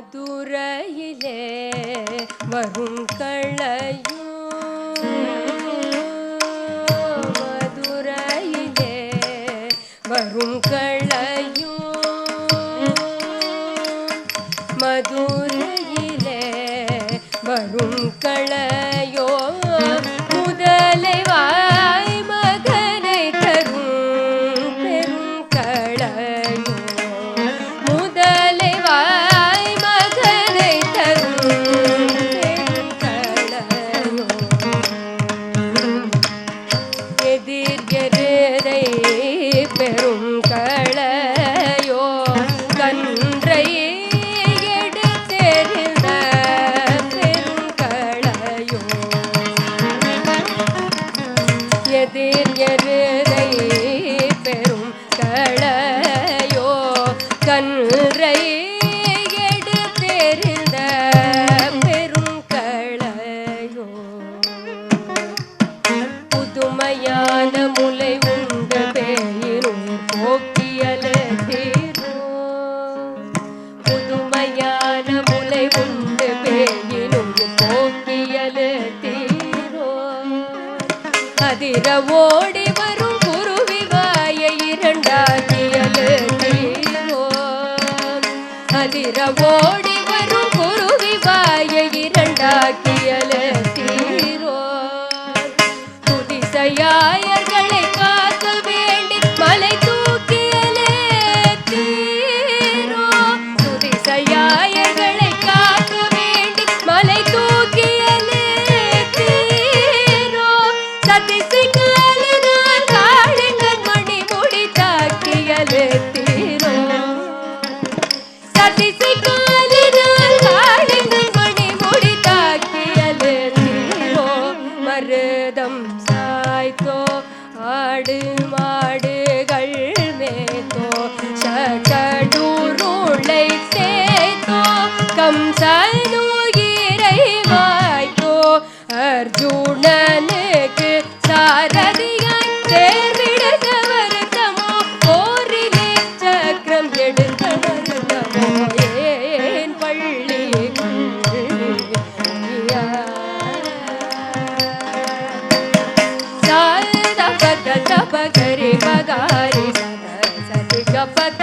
மதுரையிலே வரும் களையும் மதுரையிலே வரும் களையும் மதுரையிலே வரும் களையோ முதலை வாய் மகனை தரும் பெரும் களையோ முதலை வாய் மகனை தரும் பெரும் களையோ எதிர் எருதை பெரும் களையோ கன்றை எதிர் எருதை பெரும் களையோ கன்றை எடுத்தெறிந்த பெரும் களையோ புதுமையான முலை உண்டு பேயினும் போக்கியலே தீரோ புதுமையான முலை உண்டு பேயினும் போக்கியலே தீரோ அதிர ஓடி வரும் குருவி வாயை இரண்டாக்கியலே தீரோ அதிர ஓடி வரும் குருவி வாயை இரண்டாக்கியலே தீரோ புதிசையாயர்களை காக்க வேண்டி மலை தூக்கியலே தீரோ புதிசையாயர்களை காக்க வேண்டி மலை தூக்கியலே தீரோ சதிசை காலினால் காளிங்கன் மணி முடி தாக்கியலே தீரோ சதிசை காலினால் காளிங்கன் மணி முடி தாக்கியலே தீரோ மருதம் சாய்த்தோ ஆடு மாடுகள் மேத்தோ சகடூருளை சேத்தோ கம்சனுயிரை வாய்த்தோ அர்ஜுனனுக்கு சாரதியாய் தேர்விடுக வருத்தமோ போரிலே சக்கரம் எடுத்த வருத்தமோ ஏன் பள்ளி சாத பத தப கரி பகாரி சத சதி கபத